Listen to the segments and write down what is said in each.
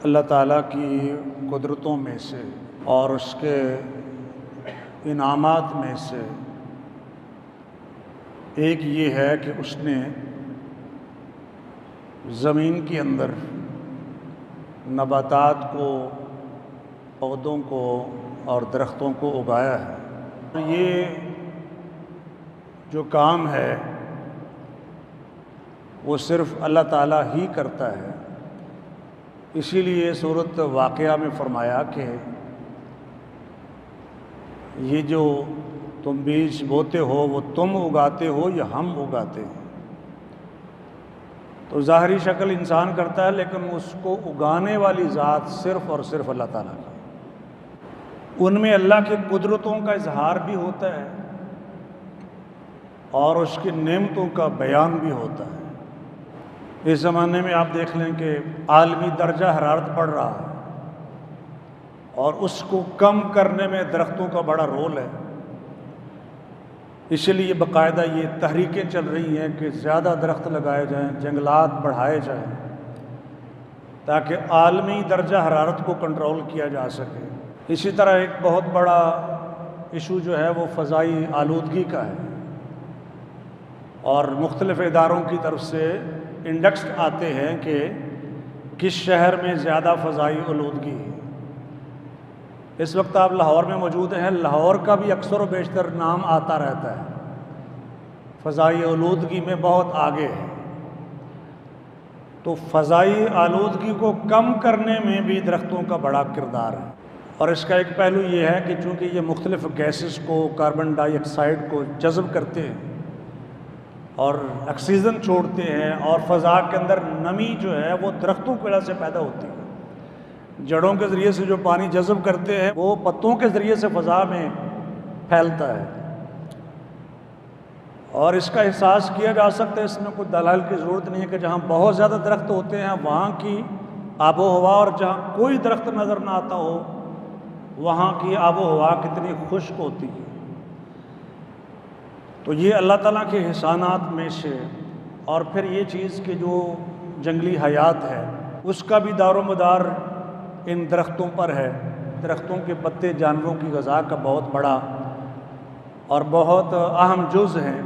اللہ تعالیٰ کی قدرتوں میں سے اور اس کے انعامات میں سے ایک یہ ہے کہ اس نے زمین کے اندر نباتات کو، پودوں کو اور درختوں کو اگایا ہے۔ یہ جو کام ہے وہ صرف اللہ تعالیٰ ہی کرتا ہے۔ اسی لیے سورۃ واقعہ میں فرمایا کہ یہ جو تم بیج بوتے ہو وہ تم اگاتے ہو یا ہم اگاتے ہیں؟ تو ظاہری شکل انسان کرتا ہے، لیکن اس کو اگانے والی ذات صرف اور صرف اللہ تعالیٰ کا۔ ان میں اللہ کی قدرتوں کا اظہار بھی ہوتا ہے اور اس کی نعمتوں کا بیان بھی ہوتا ہے۔ اس زمانے میں آپ دیکھ لیں کہ عالمی درجہ حرارت بڑھ رہا ہے اور اس کو کم کرنے میں درختوں کا بڑا رول ہے۔ اسی لیے باقاعدہ یہ تحریکیں چل رہی ہیں کہ زیادہ درخت لگائے جائیں، جنگلات بڑھائے جائیں تاکہ عالمی درجہ حرارت کو کنٹرول کیا جا سکے۔ اسی طرح ایک بہت بڑا ایشو جو ہے وہ فضائی آلودگی کا ہے، اور مختلف اداروں کی طرف سے انڈیکس آتے ہیں کہ کس شہر میں زیادہ فضائی آلودگی ہے۔ اس وقت آپ لاہور میں موجود ہیں، لاہور کا بھی اکثر و بیشتر نام آتا رہتا ہے، فضائی آلودگی میں بہت آگے ہے۔ تو فضائی آلودگی کو کم کرنے میں بھی درختوں کا بڑا کردار ہے، اور اس کا ایک پہلو یہ ہے کہ چونکہ یہ مختلف گیسز کو، کاربن ڈائی آکسائڈ کو جذب کرتے ہیں اور آکسیجن چھوڑتے ہیں، اور فضا کے اندر نمی جو ہے وہ درختوں کی وجہ سے پیدا ہوتی ہے۔ جڑوں کے ذریعے سے جو پانی جذب کرتے ہیں وہ پتوں کے ذریعے سے فضا میں پھیلتا ہے، اور اس کا احساس کیا جا سکتا ہے۔ اس میں کوئی دلائل کی ضرورت نہیں ہے کہ جہاں بہت زیادہ درخت ہوتے ہیں وہاں کی آب و ہوا، اور جہاں کوئی درخت نظر نہ آتا ہو وہاں کی آب و ہوا کتنی خشک ہوتی ہے۔ تو یہ اللہ تعالیٰ کے احسانات میں سے، اور پھر یہ چیز کہ جو جنگلی حیات ہے اس کا بھی دار و مدار ان درختوں پر ہے۔ درختوں کے پتے جانوروں کی غذا کا بہت بڑا اور بہت اہم جز ہیں۔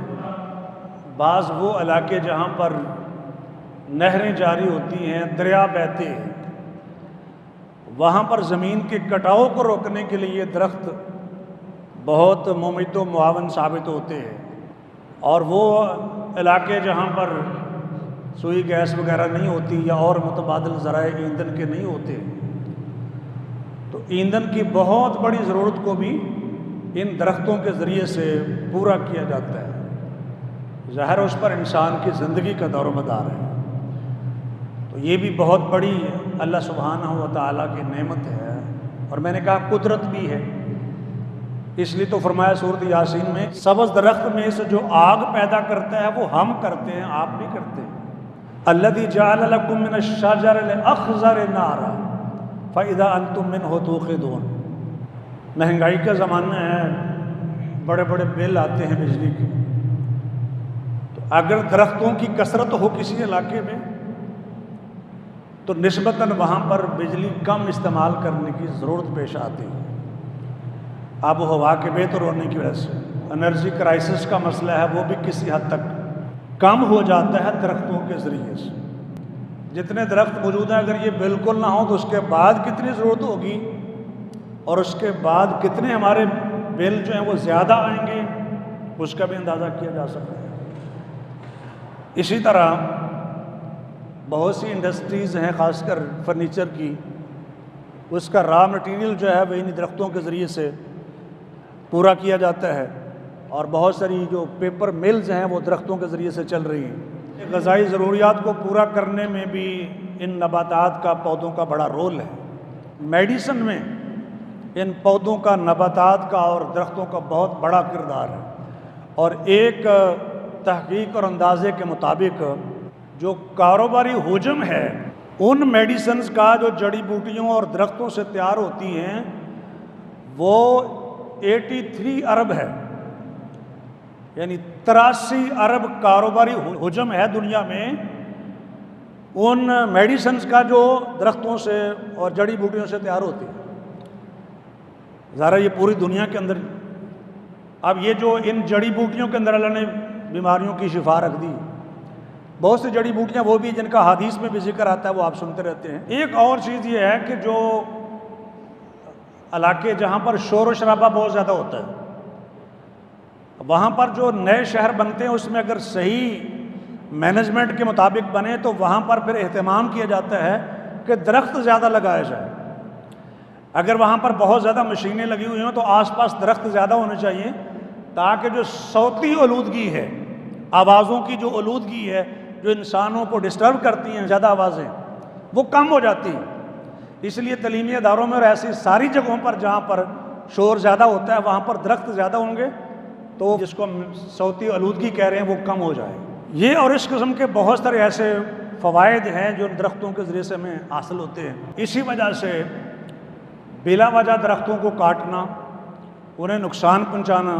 بعض وہ علاقے جہاں پر نہریں جاری ہوتی ہیں، دریا بہتے ہیں، وہاں پر زمین کے کٹاؤ کو روکنے کے لیے یہ درخت بہت ممید و معاون ثابت ہوتے ہیں۔ اور وہ علاقے جہاں پر سوئی گیس وغیرہ نہیں ہوتی یا اور متبادل ذرائع ایندھن کے نہیں ہوتے، تو ایندھن کی بہت بڑی ضرورت کو بھی ان درختوں کے ذریعے سے پورا کیا جاتا ہے۔ ظاہر اس پر انسان کی زندگی کا دار و مدار ہے۔ تو یہ بھی بہت بڑی اللہ سبحانہ و تعالیٰ کی نعمت ہے، اور میں نے کہا قدرت بھی ہے، اس لیے تو فرمایا سورۃ یاسین میں سبز درخت میں سے جو آگ پیدا کرتا ہے وہ ہم کرتے ہیں، آپ نہیں کرتے۔ الذی جعل لکم من الشجر الاخضر نارا فاذا انتم منہ توقدون۔ مہنگائی کا زمانہ ہے، بڑے بڑے بل آتے ہیں بجلی کے، تو اگر درختوں کی کثرت ہو کسی علاقے میں تو نسبتاً وہاں پر بجلی کم استعمال کرنے کی ضرورت پیش آتی ہے، آب و ہوا کے بہتر ہونے کی وجہ سے۔ انرجی کرائسس کا مسئلہ ہے وہ بھی کسی حد تک کم ہو جاتا ہے درختوں کے ذریعے سے۔ جتنے درخت موجود ہیں اگر یہ بالکل نہ ہوں تو اس کے بعد کتنی ضرورت ہوگی، اور اس کے بعد کتنے ہمارے بل جو ہیں وہ زیادہ آئیں گے، اس کا بھی اندازہ کیا جا سکتا ہے۔ اسی طرح بہت سی انڈسٹریز ہیں، خاص کر فرنیچر کی، اس کا را مٹیریل جو ہے وہ ان درختوں کے ذریعے سے پورا کیا جاتا ہے، اور بہت ساری جو پیپر ملز ہیں وہ درختوں کے ذریعے سے چل رہی ہیں۔ غذائی ضروریات کو پورا کرنے میں بھی ان نباتات کا، پودوں کا بڑا رول ہے۔ میڈیسن میں ان پودوں کا، نباتات کا اور درختوں کا بہت بڑا کردار ہے، اور ایک تحقیق اور اندازے کے مطابق جو کاروباری حجم ہے ان میڈیسنز کا جو جڑی بوٹیوں اور درختوں سے تیار ہوتی ہیں وہ 83 ارب ہے، یعنی 83 ارب کاروباری حجم ہے دنیا میں۔ ان میڈیسنز کا جو درختوں سے اور جڑی بوٹیوں سے تیار ہوتی ہے. ذرا یہ پوری دنیا کے اندر اب یہ جو ان جڑی بوٹیوں کے اندر اللہ نے بیماریوں کی شفا رکھ دی. بہت سی جڑی بوٹیاں وہ بھی جن کا حدیث میں بھی ذکر آتا ہے، وہ آپ سنتے رہتے ہیں. ایک اور چیز یہ ہے کہ جو علاقے جہاں پر شور و شرابہ بہت زیادہ ہوتا ہے، وہاں پر جو نئے شہر بنتے ہیں اس میں اگر صحیح مینجمنٹ کے مطابق بنے تو وہاں پر پھر اہتمام کیا جاتا ہے کہ درخت زیادہ لگایا جائے. اگر وہاں پر بہت زیادہ مشینیں لگی ہوئی ہوں تو آس پاس درخت زیادہ ہونے چاہیے تاکہ جو صوتی آلودگی ہے، آوازوں کی جو آلودگی ہے جو انسانوں کو ڈسٹرب کرتی ہیں زیادہ آوازیں، وہ کم ہو جاتی ہیں. اس لیے تعلیمی اداروں میں اور ایسی ساری جگہوں پر جہاں پر شور زیادہ ہوتا ہے وہاں پر درخت زیادہ ہوں گے تو جس کو ہم صوتی آلودگی کہہ رہے ہیں وہ کم ہو جائے. یہ اور اس قسم کے بہت سارے ایسے فوائد ہیں جو ان درختوں کے ذریعے سے ہمیں حاصل ہوتے ہیں. اسی وجہ سے بلا وجہ درختوں کو کاٹنا، انہیں نقصان پہنچانا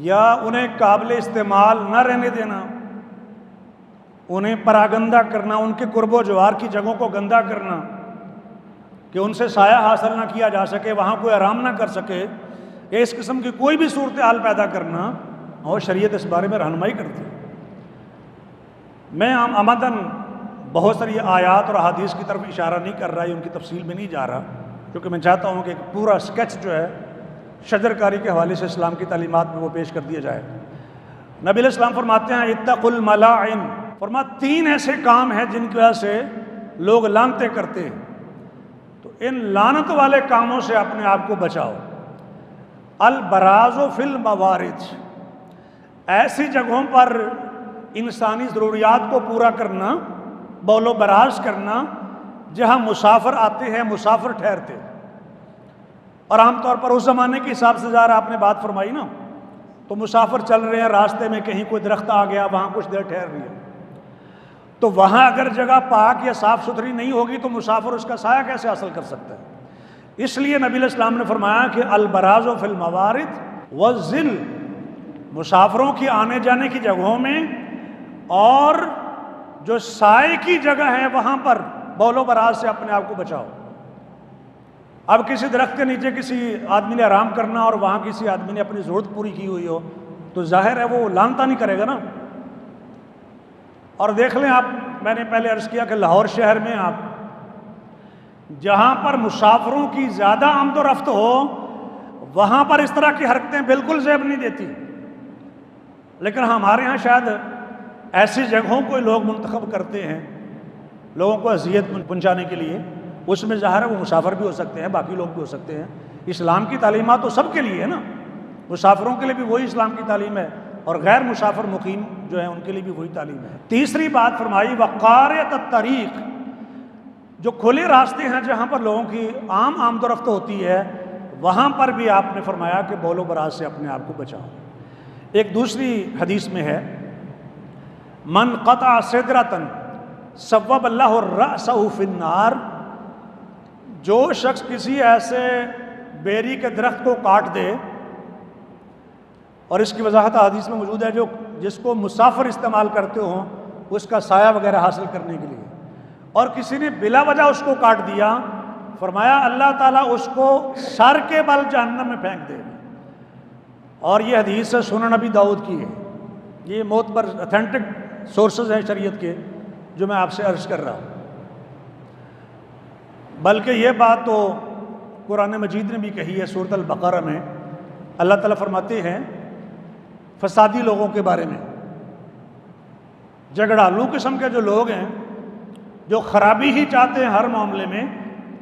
یا انہیں قابل استعمال نہ رہنے دینا، انہیں پراگندہ کرنا، ان کے قرب و جوار کی جگہوں کو گندہ کرنا کہ ان سے سایہ حاصل نہ کیا جا سکے، وہاں کوئی آرام نہ کر سکے، یا اس قسم کی کوئی بھی صورتحال پیدا کرنا، اور شریعت اس بارے میں رہنمائی کرتی ہے. میں عمداً بہت ساری آیات اور احادیث کی طرف اشارہ نہیں کر رہا، ان کی تفصیل میں نہیں جا رہا، کیونکہ میں چاہتا ہوں کہ ایک پورا اسکیچ جو ہے شجر کاری کے حوالے سے اسلام کی تعلیمات میں وہ پیش کر دیا جائے. نبی علیہ السلام فرماتے ہیں اتقوا الملاعن، فرماتے 3 ایسے کام ہیں جن کی وجہ سے لوگ لعنتیں کرتے ہیں، تو ان لعنت والے کاموں سے اپنے آپ کو بچاؤ. البراز فی الموارد، ایسی جگہوں پر انسانی ضروریات کو پورا کرنا، بول و براز کرنا جہاں مسافر آتے ہیں، مسافر ٹھہرتے ہیں. اور عام طور پر اس زمانے کے حساب سے ذرا آپ نے بات فرمائی نا، تو مسافر چل رہے ہیں، راستے میں کہیں کوئی درخت آ گیا، وہاں کچھ دیر ٹھہر رہی ہے، تو وہاں اگر جگہ پاک یا صاف ستھری نہیں ہوگی تو مسافر اس کا سایہ کیسے حاصل کر سکتا ہے. اس لیے نبی علیہ السلام نے فرمایا کہ البراز فی الموارد والظل، مسافروں کی آنے جانے کی جگہوں میں اور جو سائے کی جگہ ہے وہاں پر بول و براز سے اپنے آپ کو بچاؤ. اب کسی درخت کے نیچے کسی آدمی نے آرام کرنا اور وہاں کسی آدمی نے اپنی ضرورت پوری کی ہوئی ہو تو ظاہر ہے وہ لعنتہ نہیں کرے گا نا. اور دیکھ لیں آپ، میں نے پہلے عرض کیا کہ لاہور شہر میں آپ جہاں پر مسافروں کی زیادہ آمد و رفت ہو وہاں پر اس طرح کی حرکتیں بالکل زیب نہیں دیتی، لیکن ہمارے ہاں شاید ایسی جگہوں کو لوگ منتخب کرتے ہیں لوگوں کو اذیت پہنچانے کے لیے. اس میں ظاہر ہے وہ مسافر بھی ہو سکتے ہیں، باقی لوگ بھی ہو سکتے ہیں. اسلام کی تعلیمات تو سب کے لیے ہے نا، مسافروں کے لیے بھی وہی اسلام کی تعلیم ہے اور غیر مسافر مقیم جو ہیں ان کے لیے بھی وہی تعلیم ہے. تیسری بات فرمائی وقاریۃ الطریق، جو کھلے راستے ہیں جہاں پر لوگوں کی عام آمد و رفت ہوتی ہے وہاں پر بھی آپ نے فرمایا کہ بول و براز سے اپنے آپ کو بچاؤ. ایک دوسری حدیث میں ہے من قطع سدرۃ صوب اللہ رأسہ فی النار، جو شخص کسی ایسے بیری کے درخت کو کاٹ دے، اور اس کی وضاحت حدیث میں موجود ہے، جو جس کو مسافر استعمال کرتے ہوں اس کا سایہ وغیرہ حاصل کرنے کے لیے، اور کسی نے بلا وجہ اس کو کاٹ دیا، فرمایا اللہ تعالیٰ اس کو سر کے بل جہنم میں پھینک دے. اور یہ حدیث سنن نبی داؤد کی ہے، یہ معتبر اتھینٹک سورسز ہیں شریعت کے جو میں آپ سے عرض کر رہا ہوں. بلکہ یہ بات تو قرآن مجید نے بھی کہی ہے. سورۃ البقرہ میں اللہ تعالیٰ فرماتے ہیں فسادی لوگوں کے بارے میں، جھگڑالو قسم کے جو لوگ ہیں جو خرابی ہی چاہتے ہیں ہر معاملے میں،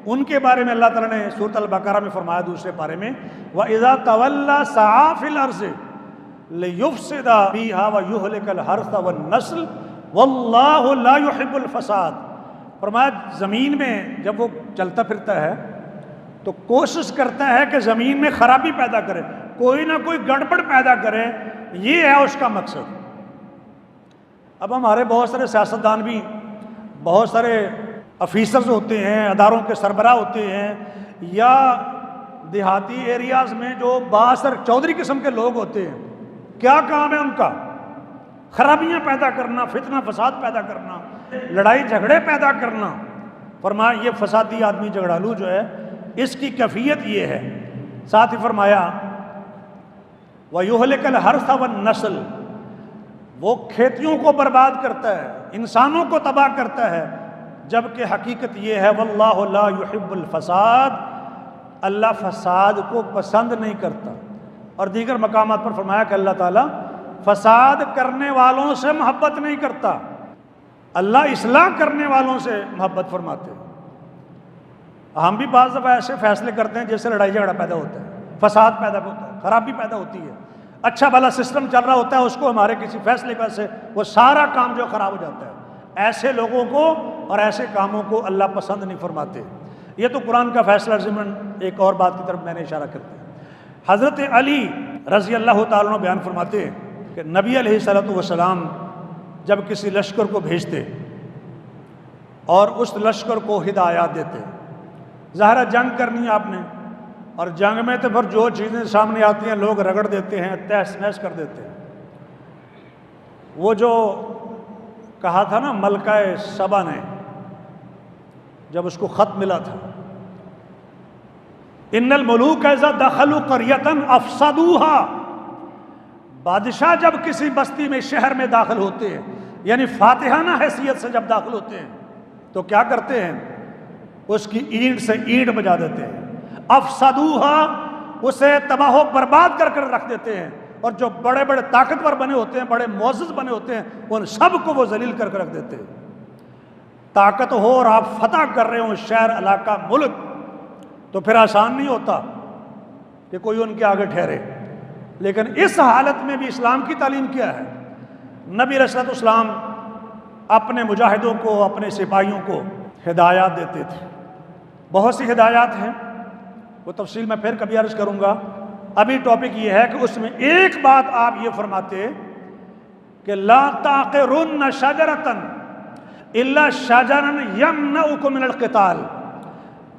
ان کے بارے میں اللہ تعالیٰ نے سورۃ البقرہ میں فرمایا دوسرے پارے میں وَإِذَا تَوَلَّى سَعَىٰ فِي الْأَرْضِ لِيُفْسِدَ فِيهَا وَيُهْلِكَ الْحَرْثَ وَالنَّسْلَ وَاللَّهُ لَا يُحِبُّ الْفَسَادَ. فرمایا زمین میں جب وہ چلتا پھرتا ہے تو کوشش کرتا ہے کہ زمین میں خرابی پیدا کرے، کوئی نہ کوئی گڑبڑ پیدا کرے، یہ ہے اس کا مقصد. اب ہمارے بہت سارے سیاستدان بھی، بہت سارے آفیسرز ہوتے ہیں، اداروں کے سربراہ ہوتے ہیں، یا دیہاتی ایریاز میں جو بااثر چودھری قسم کے لوگ ہوتے ہیں، کیا کام ہے ان کا؟ خرابیاں پیدا کرنا، فتنہ فساد پیدا کرنا. لڑائی جھگڑے پیدا کرنا، فرمایا یہ فسادی آدمی جھگڑالو جو ہے اس کی کیفیت یہ ہے۔ ساتھ ہی فرمایا وَيُهْلِكَ الْحَرْثَ وَالنَّسْلَ، وہ کھیتیوں کو برباد کرتا ہے، انسانوں کو تباہ کرتا ہے، جبکہ حقیقت یہ ہے وَاللَّهُ لَا يُحِبُّ الْفَسَادَ، اللہ فساد کو پسند نہیں کرتا۔ اور دیگر مقامات پر فرمایا کہ اللہ تعالیٰ فساد کرنے والوں سے محبت نہیں کرتا، اللہ اصلاح کرنے والوں سے محبت فرماتے ہیں۔ ہم بھی بعض دفعہ ایسے فیصلے کرتے ہیں جس سے لڑائی جھگڑا پیدا ہوتا ہے، فساد پیدا ہوتا ہے، خرابی پیدا ہوتی ہے، اچھا بھلا سسٹم چل رہا ہوتا ہے، اس کو ہمارے کسی فیصلے پر سے وہ سارا کام جو خراب ہو جاتا ہے۔ ایسے لوگوں کو اور ایسے کاموں کو اللہ پسند نہیں فرماتے۔ یہ تو قرآن کا فیصلہ ضمن ایک اور بات کی طرف میں نے اشارہ کرتا ہے۔ حضرت علی رضی اللہ تعالیٰ عنہ بیان فرماتے ہیں کہ نبی علیہ الصلوۃ والسلام جب کسی لشکر کو بھیجتے اور اس لشکر کو ہدایات دیتے، ظاہر جنگ کرنی ہے آپ نے، اور جنگ میں تو پھر جو چیزیں سامنے آتی ہیں لوگ رگڑ دیتے ہیں، تہس نہس کر دیتے ہیں۔ وہ جو کہا تھا نا ملکہ سبا نے جب اس کو خط ملا تھا، ان الملوک اذا دخلوا قریۃ افسدوها، بادشاہ جب کسی بستی میں شہر میں داخل ہوتے ہیں، یعنی فاتحانہ حیثیت سے جب داخل ہوتے ہیں تو کیا کرتے ہیں؟ اس کی اینٹ سے اینٹ بجا دیتے ہیں، افسدوها، اسے تباہ و برباد کر کر رکھ دیتے ہیں، اور جو بڑے بڑے طاقتور بنے ہوتے ہیں، بڑے معزز بنے ہوتے ہیں، ان سب کو وہ ذلیل کر کے رکھ دیتے ہیں۔ طاقت ہو اور آپ فتح کر رہے ہوں شہر، علاقہ، ملک، تو پھر آسان نہیں ہوتا کہ کوئی ان کے آگے ٹھہرے۔ لیکن اس حالت میں بھی اسلام کی تعلیم کیا ہے؟ نبی علیہ الصلوۃ والسلام اپنے مجاہدوں کو، اپنے سپاہیوں کو ہدایات دیتے تھے۔ بہت سی ہدایات ہیں، وہ تفصیل میں پھر کبھی عرض کروں گا۔ ابھی ٹاپک یہ ہے کہ اس میں ایک بات آپ یہ فرماتے کہ لا تعقرن شجرۃ الا شجرا یمنعکم من القتال،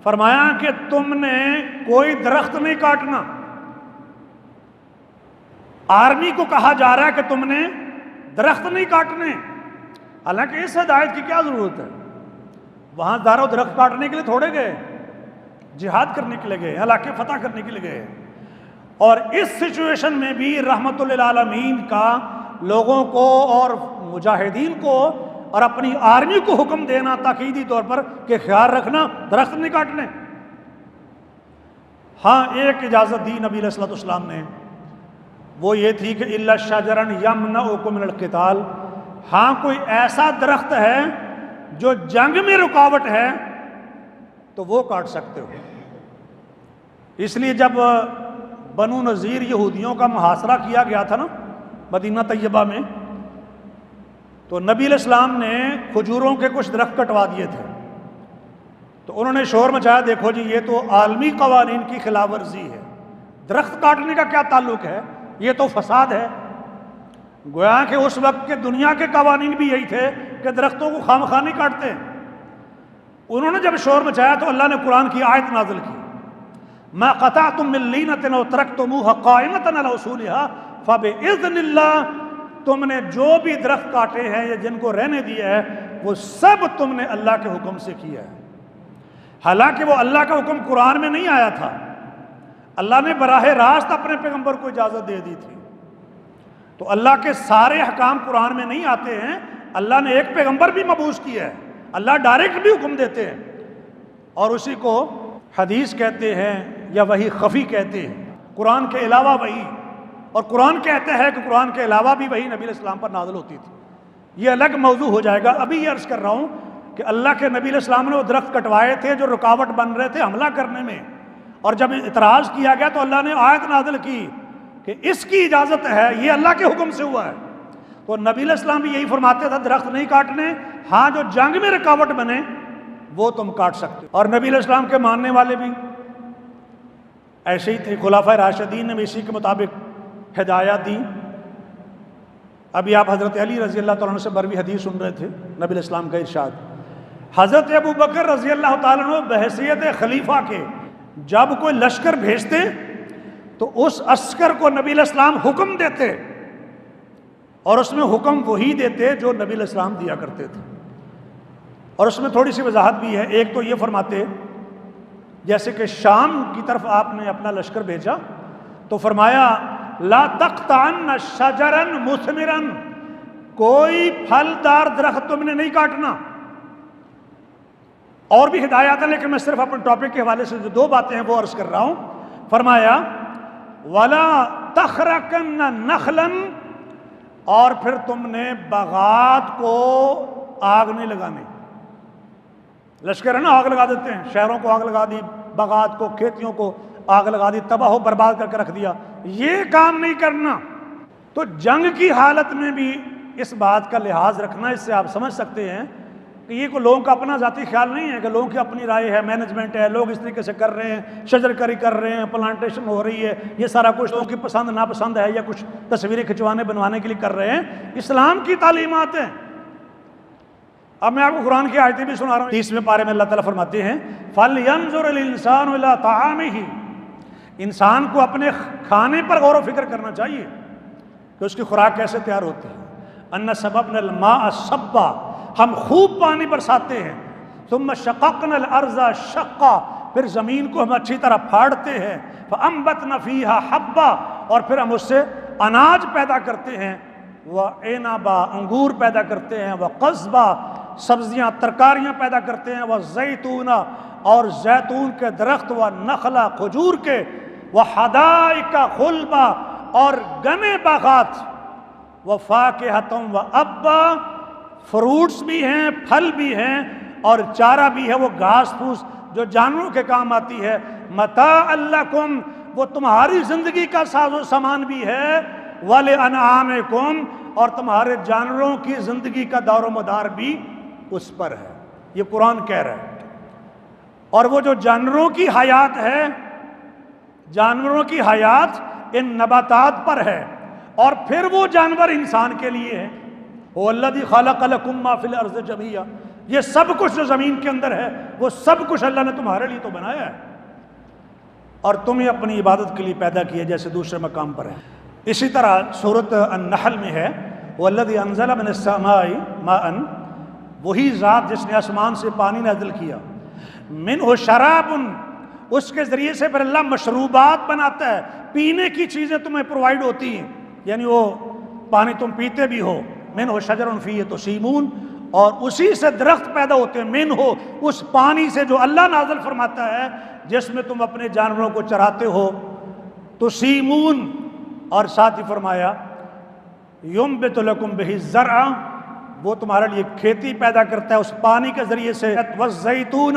فرمایا کہ تم نے کوئی درخت نہیں کاٹنا۔ آرمی کو کہا جا رہا ہے کہ تم نے درخت نہیں کاٹنے، حالانکہ اس ہدایت کی کیا ضرورت ہے؟ وہاں دارو درخت کاٹنے کے لیے تھوڑے گئے، جہاد کرنے کے لیے گئے، علاقے فتح کرنے کے لیے گئے۔ اور اس سچویشن میں بھی رحمت للعالمین کا لوگوں کو اور مجاہدین کو اور اپنی آرمی کو حکم دینا تاکیدی طور پر کہ خیال رکھنا درخت نہیں کاٹنے۔ ہاں ایک اجازت دی نبی علیہ الصلوۃ والسلام نے، وہ یہ تھی کہ الا شجرا یمنعکم من القتال، ہاں کوئی ایسا درخت ہے جو جنگ میں رکاوٹ ہے تو وہ کاٹ سکتے ہو۔ اس لیے جب بنو نذیر یہودیوں کا محاصرہ کیا گیا تھا نا مدینہ طیبہ میں، تو نبی علیہ السلام نے کھجوروں کے کچھ درخت کٹوا دیے تھے، تو انہوں نے شور مچایا، دیکھو جی یہ تو عالمی قوانین کی خلاف ورزی ہے، درخت کاٹنے کا کیا تعلق ہے، یہ تو فساد ہے۔ گویا کہ اس وقت کے دنیا کے قوانین بھی یہی تھے کہ درختوں کو خام خواہ نہیں کاٹتے۔ انہوں نے جب شور مچایا تو اللہ نے قرآن کی آیت نازل کی، ما قطعتم من لینۃ او ترکتموها قائمۃ علی اصولها فباذن اللہ، تم نے جو بھی درخت کاٹے ہیں یا جن کو رہنے دیا ہے وہ سب تم نے اللہ کے حکم سے کیا ہے۔ حالانکہ وہ اللہ کا حکم قرآن میں نہیں آیا تھا، اللہ نے براہ راست اپنے پیغمبر کو اجازت دے دی تھی۔ تو اللہ کے سارے احکام قرآن میں نہیں آتے ہیں، اللہ نے ایک پیغمبر بھی مبعوث کیا ہے، اللہ ڈائریکٹ بھی حکم دیتے ہیں، اور اسی کو حدیث کہتے ہیں یا وحی خفی کہتے ہیں، قرآن کے علاوہ وحی۔ اور قرآن کہتا ہے کہ قرآن کے علاوہ بھی وحی نبی علیہ السلام پر نازل ہوتی تھی، یہ الگ موضوع ہو جائے گا۔ ابھی یہ عرض کر رہا ہوں کہ اللہ کے نبی علیہ السلام نے وہ درخت کٹوائے تھے جو رکاوٹ بن رہے تھے حملہ کرنے میں، اور جب اعتراض کیا گیا تو اللہ نے آیت نازل کی کہ اس کی اجازت ہے، یہ اللہ کے حکم سے ہوا ہے۔ تو نبی علیہ السلام بھی یہی فرماتے تھے درخت نہیں کاٹنے، ہاں جو جنگ میں رکاوٹ بنے وہ تم کاٹ سکتے۔ اور نبی علیہ السلام کے ماننے والے بھی ایسے ہی تھے، خلفائے راشدین نے بھی اسی کے مطابق ہدایات دی۔ ابھی آپ حضرت علی رضی اللہ تعالیٰ عنہ سے بروی حدیث سن رہے تھے، نبی علیہ السلام کا ارشاد، حضرت ابو بکر رضی اللہ تعالیٰ عنہ بحیثیت خلیفہ کے جب کوئی لشکر بھیجتے تو اس عسکر کو نبی علیہ السلام حکم دیتے، اور اس میں حکم وہی دیتے جو نبی علیہ السلام دیا کرتے تھے۔ اور اس میں تھوڑی سی وضاحت بھی ہے. ایک تو یہ فرماتے جیسے کہ شام کی طرف آپ نے اپنا لشکر بھیجا تو فرمایا لا تقطعن شجرا مثمرا، کوئی پھلدار درخت تم نے نہیں کاٹنا. اور بھی ہدایات ہیں لیکن میں صرف اپنے ٹاپک کے حوالے سے جو دو باتیں ہیں وہ عرض کر رہا ہوں. فرمایا ولا تخرقن نخلا، اور پھر تم نے باغات کو آگ نہیں لگانے. لشکر ہے نا آگ لگا دیتے ہیں، شہروں کو آگ لگا دی، باغات کو، کھیتیوں کو آگ لگا دی، تباہ و برباد کر کے رکھ دیا. یہ کام نہیں کرنا. تو جنگ کی حالت میں بھی اس بات کا لحاظ رکھنا. اس سے آپ سمجھ سکتے ہیں کہ یہ کوئی لوگوں کا اپنا ذاتی خیال نہیں ہے کہ لوگوں کی اپنی رائے ہے، مینجمنٹ ہے، لوگ اس طریقے سے کر رہے ہیں، شجر کاری کر رہے ہیں، پلانٹیشن ہو رہی ہے، یہ سارا کچھ لوگوں کی پسند ناپسند ہے یا کچھ تصویریں کھنچوانے بنوانے کے لیے کر رہے ہیں. اسلام کی تعلیمات ہیں. اب میں آپ کو قرآن کی آیتیں بھی سنا رہا ہوں. 30ویں پارے میں اللہ تعالیٰ فرماتے ہیں فَلْيَنْظُرِ الْإِنسَانُ إِلَىٰ طَعَامِهِ، انسان کو اپنے کھانے پر غور و فکر کرنا چاہیے کہ اس کی خوراک کیسے تیار ہوتی ہے. أَنَّ سَبَبْنَا الْمَاءَ صَبًّا، ہم خوب پانی برساتے ہیں. ثُمَّ شَقَقْنَا الْأَرْضَ شَقًّا، پھر زمین کو ہم اچھی طرح پھاڑتے ہیں. فَأَنبَتْنَا فِيهَا حَبًّا، اور پھر ہم اس سے اناج پیدا کرتے ہیں. وَعِنَبًا، انگور پیدا کرتے ہیں. وَقَضْبًا، سبزیاں ترکاریاں پیدا کرتے ہیں. وَزَيْتُونًا، اور زیتون کے درخت. وَنَخْلًا، کھجور کے. وَحَدَائِقَ غُلْبًا، اور گنے باغات. وَفَاكِهَةً وَأَبًّا، فروٹس بھی ہیں، پھل بھی ہیں، اور چارہ بھی ہے، وہ گھاس پھوس جو جانوروں کے کام آتی ہے. متاعًا لَكُمْ، وہ تمہاری زندگی کا ساز و سامان بھی ہے. وَلِأَنْعَامِكُمْ، اور تمہارے جانوروں کی زندگی کا دور و مدار بھی اس پر ہے. یہ قرآن کہہ رہا ہے. اور وہ جو جانوروں کی حیات ہے، جانوروں کی حیات ان نباتات پر ہے، اور پھر وہ جانور انسان کے لیے ہے. هو الذی خلق لکم ما فی الارض جمیعا، یہ سب کچھ جو زمین کے اندر ہے وہ سب کچھ اللہ نے تمہارے لیے تو بنایا ہے، اور تمہیں اپنی عبادت کے لیے پیدا کیا جیسے دوسرے مقام پر ہے. اسی طرح سورۃ النحل میں ہے والذی انزل من السماء ماء، وہی ذات جس نے آسمان سے پانی نازل کیا. منہ شراب، اس کے ذریعے سے پھر اللہ مشروبات بناتا ہے، پینے کی چیزیں تمہیں پرووائڈ ہوتی ہیں، یعنی وہ پانی تم پیتے بھی ہو. منہ شجر فیہ تسیمون، اور اسی سے درخت پیدا ہوتے ہیں. منہ، اس پانی سے جو اللہ نازل فرماتا ہے جس میں تم اپنے جانوروں کو چراتے ہو. تسیمون، اور ساتھ ہی فرمایا ینبت لکم بہ الزرع، وہ تمہارے لیے کھیتی پیدا کرتا ہے اس پانی کے ذریعے سے. والزیتون،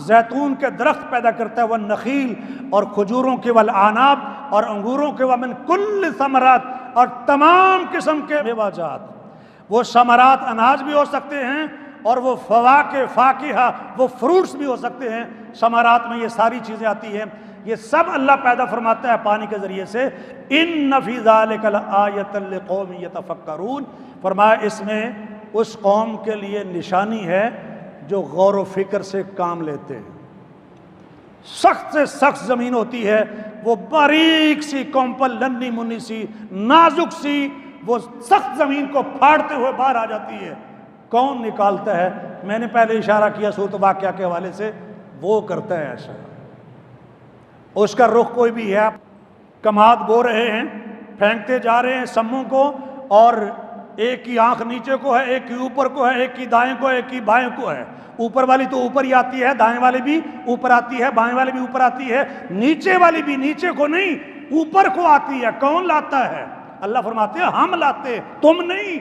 زیتون کے درخت پیدا کرتا ہے. والنخیل، اور کھجوروں کے. والاعناب، اور انگوروں کے. ومن کل ثمرات، اور تمام قسم کے میوہ جات. وہ ثمرات اناج بھی ہو سکتے ہیں، اور وہ فواکہ وہ فروٹس بھی ہو سکتے ہیں. ثمرات میں یہ ساری چیزیں آتی ہیں. یہ سب اللہ پیدا فرماتا ہے پانی کے ذریعے سے. ان فی ذلک لآیۃ لقوم یتفکرون، فرمایا اس میں اس قوم کے لیے نشانی ہے جو غور و فکر سے کام لیتے ہیں. سخت سے سخت زمین ہوتی ہے، وہ باریک سی کومپل لنی منی سی نازک سی، وہ سخت زمین کو پھاڑتے ہوئے باہر آ جاتی ہے. کون نکالتا ہے؟ میں نے پہلے اشارہ کیا سورۃ واقعہ کے حوالے سے، وہ کرتا ہے ایسا. اس کا رخ کوئی بھی ہے، کماد بو رہے ہیں، پھینکتے جا رہے ہیں سموں کو، اور ایک کی آنکھ نیچے کو ہے، ایک کی اوپر کو ہے، ایک کی دائیں کو ہے، ایک کی بائیں کو ہے. اوپر والی تو اوپر ہی آتی ہے، دائیں والی بھی اوپر آتی ہے، بائیں والی بھی اوپر آتی ہے، نیچے والی بھی نیچے کو نہیں اوپر کو آتی ہے. کون لاتا ہے؟ اللہ فرماتے ہیں ہم لاتے، تم نہیں.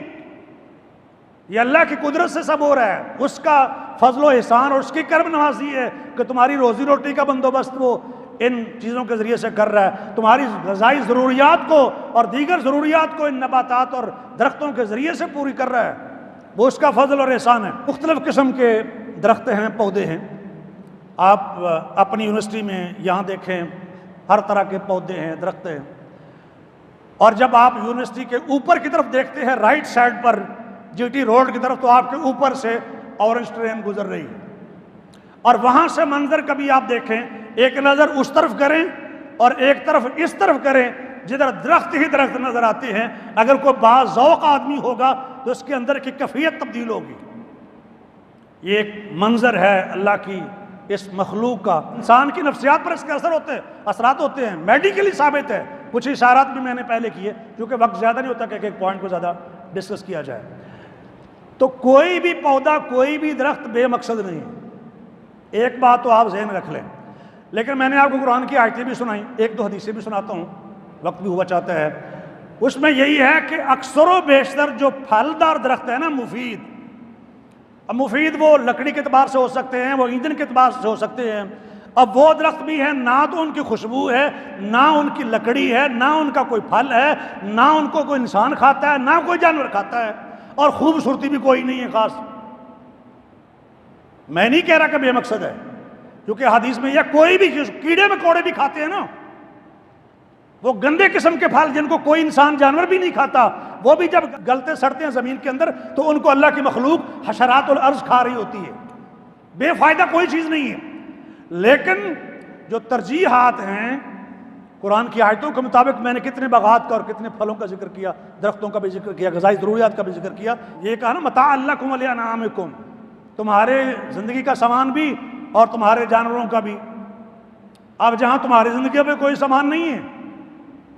یہ اللہ کی قدرت سے سب ہو رہا ہے، اس کا فضل و احسان اور اس کی کرم نوازی ہے کہ تمہاری روزی روٹی کا بندوبست وہ ان چیزوں کے ذریعے سے کر رہا ہے. تمہاری غذائی ضروریات کو اور دیگر ضروریات کو ان نباتات اور درختوں کے ذریعے سے پوری کر رہا ہے. وہ اس کا فضل اور احسان ہے. مختلف قسم کے درخت ہیں، پودے ہیں. آپ اپنی یونیورسٹی میں یہاں دیکھیں ہر طرح کے پودے ہیں، درخت ہیں. اور جب آپ یونیورسٹی کے اوپر کی طرف دیکھتے ہیں رائٹ سائڈ پر جی ٹی روڈ کی طرف، تو آپ کے اوپر سے اورنج ٹرین گزر رہی ہے. اور وہاں سے منظر کبھی آپ دیکھیں، ایک نظر اس طرف کریں اور ایک طرف اس طرف کریں، جدھر درخت ہی درخت نظر آتے ہیں. اگر کوئی باذوق آدمی ہوگا تو اس کے اندر کی کیفیت تبدیل ہوگی. یہ ایک منظر ہے اللہ کی اس مخلوق کا، انسان کی نفسیات پر اس کے اثرات ہوتے ہیں، میڈیکلی ثابت ہے۔ کچھ اشارات بھی میں نے پہلے کیے، کیونکہ وقت زیادہ نہیں ہوتا کہ ایک پوائنٹ کو زیادہ ڈسکس کیا جائے۔ تو کوئی بھی پودا، کوئی بھی درخت بے مقصد نہیں ہے، ایک بات تو آپ ذہن رکھ لیں۔ لیکن میں نے آپ کو قرآن کی آیتیں بھی سنائیں، ایک دو حدیثیں بھی سناتا ہوں، وقت بھی ہوا چاہتا ہے۔ اس میں یہی ہے کہ اکثر و بیشتر جو پھلدار درخت ہے نا، مفید وہ لکڑی کے اعتبار سے ہو سکتے ہیں، وہ ایندھن کے اعتبار سے ہو سکتے ہیں۔ اب وہ درخت بھی ہیں، نہ تو ان کی خوشبو ہے، نہ ان کی لکڑی ہے، نہ ان کا کوئی پھل ہے، نہ ان کو کوئی انسان کھاتا ہے، نہ کوئی جانور کھاتا ہے، اور خوبصورتی بھی کوئی نہیں ہے خاص۔ میں نہیں کہہ رہا کہ بے مقصد ہے، کیونکہ حدیث میں یہ کوئی بھی کیڑے مکوڑے بھی کھاتے ہیں نا، وہ گندے قسم کے پھل جن کو کوئی انسان جانور بھی نہیں کھاتا، وہ بھی جب گلتے سڑتے ہیں زمین کے اندر تو ان کو اللہ کی مخلوق حشرات الارض کھا رہی ہوتی ہے، بے فائدہ کوئی چیز نہیں ہے۔ لیکن جو ترجیحات ہیں قرآن کی آیتوں کے مطابق، میں نے کتنے باغات کا اور کتنے پھلوں کا ذکر کیا، درختوں کا بھی ذکر کیا، غذائی ضروریات کا بھی ذکر کیا، یہ کہا نا متاع لکم ولانعامکم، تمہارے زندگی کا سامان بھی اور تمہارے جانوروں کا بھی۔ اب جہاں تمہاری زندگی میں کوئی سامان نہیں ہے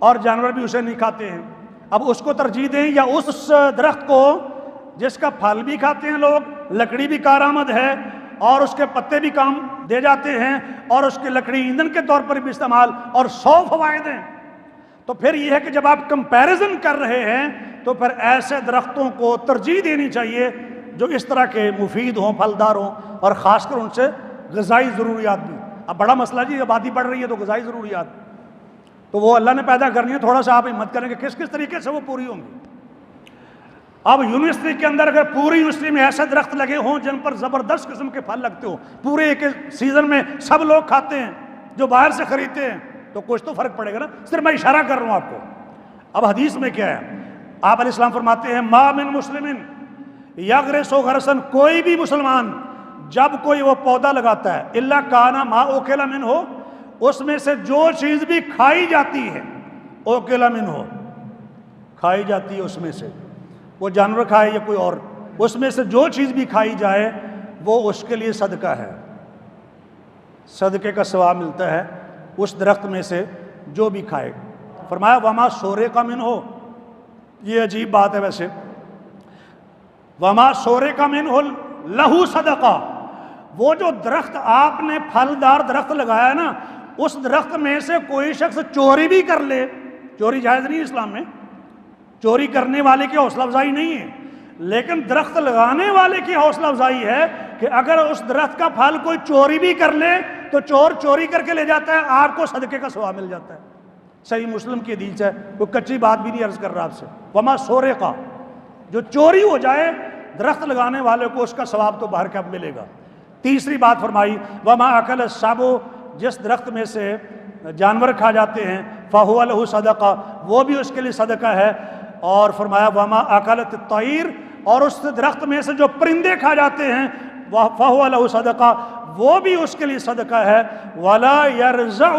اور جانور بھی اسے نہیں کھاتے ہیں، اب اس کو ترجیح دیں یا اس درخت کو جس کا پھل بھی کھاتے ہیں لوگ، لکڑی بھی کارآمد ہے اور اس کے پتے بھی کام دے جاتے ہیں اور اس کی لکڑی ایندھن کے طور پر بھی استعمال، اور 100 فوائد ہیں۔ تو پھر یہ ہے کہ جب آپ کمپیریزن کر رہے ہیں تو پھر ایسے درختوں کو ترجیح دینی چاہیے جو اس طرح کے مفید ہوں، پھلدار ہوں، اور خاص کر ان سے غذائی ضروریات بھی۔ اب بڑا مسئلہ جی، آبادی بڑھ رہی ہے تو غذائی ضروریات تو وہ اللہ نے پیدا کرنی ہے، تھوڑا سا آپ ہمت کریں کہ کس کس طریقے سے وہ پوری ہوں گی۔ اب یونیورسٹی کے اندر اگر پوری یونیورسٹی میں ایسے درخت لگے ہوں جن پر زبردست قسم کے پھل لگتے ہوں، پورے ایک سیزن میں سب لوگ کھاتے ہیں، جو باہر سے خریدتے ہیں، تو کچھ تو فرق پڑے گا نا۔ صرف میں اشارہ کر رہا ہوں آپ کو۔ اب حدیث میں کیا ہے، آپ علیہ السلام فرماتے ہیں ما من مسلم یغرس غرسا، کوئی بھی مسلمان جب کوئی وہ پودا لگاتا ہے، الا کان ما اوکل منہ، اس میں سے جو چیز بھی کھائی جاتی ہے، اوکل منہ، کھائی جاتی ہے اس میں سے، وہ جانور کھائے یا کوئی اور، اس میں سے جو چیز بھی کھائی جائے وہ اس کے لیے صدقہ ہے، صدقے کا ثواب ملتا ہے اس درخت میں سے جو بھی کھائے۔ فرمایا وما سورق منہ، یہ عجیب بات ہے ویسے، وما سورق منہ لہو صدقہ، وہ جو درخت آپ نے پھلدار درخت لگایا ہے نا، اس درخت میں سے کوئی شخص چوری بھی کر لے، چوری جائز نہیں اسلام میں، چوری کرنے والے کی حوصلہ افزائی نہیں ہے، لیکن درخت لگانے والے کی حوصلہ افزائی ہے کہ اگر اس درخت کا پھل کوئی چوری بھی کر لے تو چور چوری کر کے لے جاتا ہے، آپ کو صدقے کا ثواب مل جاتا ہے۔ صحیح مسلم کی حدیث ہے، کوئی کچی بات بھی نہیں عرض کر رہا آپ سے۔ وما سورقہ، جو چوری ہو جائے درخت لگانے والے کو اس کا ثواب تو باہر کب ملے گا۔ تیسری بات فرمائی وما اکل السبع، جس درخت میں سے جانور کھا جاتے ہیں، فہو لہ صدقہ، وہ بھی اس کے لیے صدقہ ہے۔ اور فرمایا وما اکلت الطیر، اور اس درخت میں سے جو پرندے کھا جاتے ہیں، فہو لہ صدقہ، وہ بھی اس کے لیے صدقہ ہے۔ ولا یرزع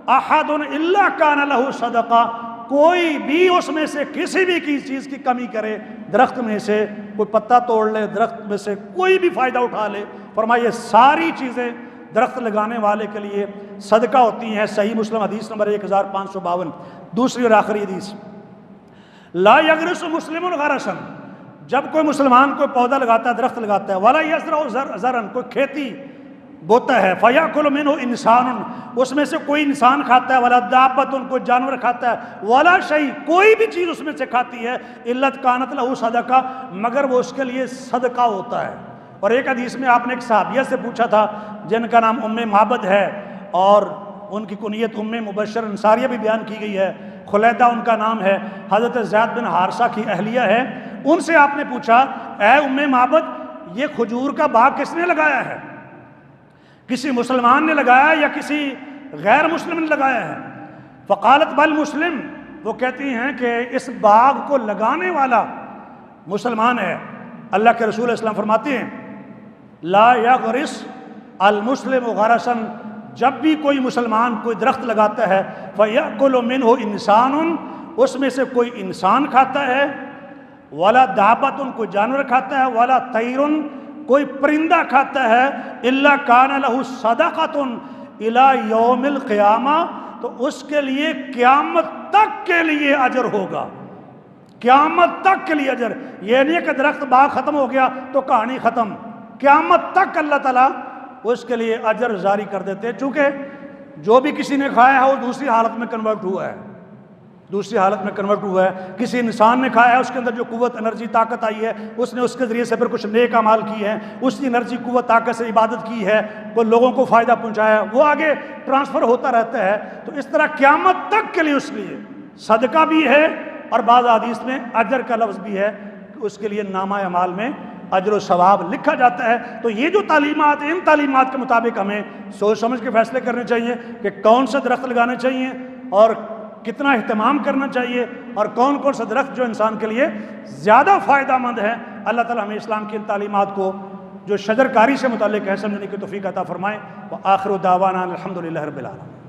احد الا کان لہ صدقہ، کوئی بھی اس میں سے کسی بھی چیز کی کمی کرے، درخت میں سے کوئی پتا توڑ لے، درخت میں سے کوئی بھی فائدہ اٹھا لے، فرمایا یہ ساری چیزیں درخت لگانے والے کے لیے صدقہ ہوتی ہیں۔ صحیح مسلم حدیث نمبر 1552، دوسری اور آخری حدیث، لا یغرس مسلم غرسا، جب کوئی مسلمان کوئی پودا لگاتا ہے، درخت لگاتا ہے، ولا یزرع زرعا، کوئی کھیتی بوتا ہے، فیاکل منہ انسان، اس میں سے کوئی انسان کھاتا ہے، ولا دابۃ، کوئی جانور کھاتا ہے، ولا شیء، کوئی بھی چیز اس میں سے کھاتی ہے، الا کانت لہ صدقہ، مگر وہ اس کے لیے صدقہ ہوتا ہے۔ اور ایک حدیث میں آپ نے ایک صحابیہ سے پوچھا تھا جن کا نام ام معبد ہے اور ان کی کنیت ام مبشر انصاریہ بھی بیان کی گئی ہے، خلیدہ ان کا نام ہے، حضرت زید بن حارثہ کی اہلیہ ہے، ان سے آپ نے پوچھا اے ام معبد یہ کھجور کا باغ کس نے لگایا ہے؟ کسی مسلمان نے لگایا یا کسی غیر مسلم نے لگایا ہے؟ فقالت بل مسلم، وہ کہتی ہیں کہ اس باغ کو لگانے والا مسلمان ہے۔ اللہ کے رسول اسلام فرماتے ہیں لا یغرس المسلم غرسا، جب بھی کوئی مسلمان کوئی درخت لگاتا ہے، فیأکل منہ انسان، اس میں سے کوئی انسان کھاتا ہے، ولا دابۃ، کوئی جانور کھاتا ہے، ولا طیر، کوئی پرندہ کھاتا ہے الا کان لہ صدقۃ الی یوم القیامہ، تو اس کے لیے قیامت تک کے لیے اجر ہوگا، قیامت تک کے لیے اجر۔ یہ نہیں کہ درخت باغ ختم ہو گیا تو کہانی ختم، قیامت تک اللہ تعالیٰ اس کے لیے اجر جاری کر دیتے ہیں، چونکہ جو بھی کسی نے کھایا ہے وہ دوسری حالت میں کنورٹ ہوا ہے، دوسری حالت میں کنورٹ ہوا ہے۔ کسی انسان نے کھایا ہے، اس کے اندر جو قوت، انرجی، طاقت آئی ہے، اس نے اس کے ذریعے سے پھر کچھ نیک اعمال کی ہیں، اس کی انرجی، قوت، طاقت سے عبادت کی ہے، وہ لوگوں کو فائدہ پہنچایا، وہ آگے ٹرانسفر ہوتا رہتا ہے۔ تو اس طرح قیامت تک کے لیے اس لیے صدقہ بھی ہے، اور بعض حدیث میں اجر کا لفظ بھی ہے کہ اس کے لیے نامہ اعمال میں اجر و ثواب لکھا جاتا ہے۔ تو یہ جو تعلیمات، ان تعلیمات کے مطابق ہمیں سوچ سمجھ کے فیصلے کرنے چاہیے کہ کون سے درخت لگانے چاہیے اور کتنا اہتمام کرنا چاہیے، اور کون کون سا درخت جو انسان کے لیے زیادہ فائدہ مند ہے۔ اللہ تعالیٰ ہمیں اسلام کی ان تعلیمات کو جو شجر کاری سے متعلق ہے سمجھنے کی توفیق عطا فرمائے۔ وآخر دعوانا الحمدللہ رب العالمین۔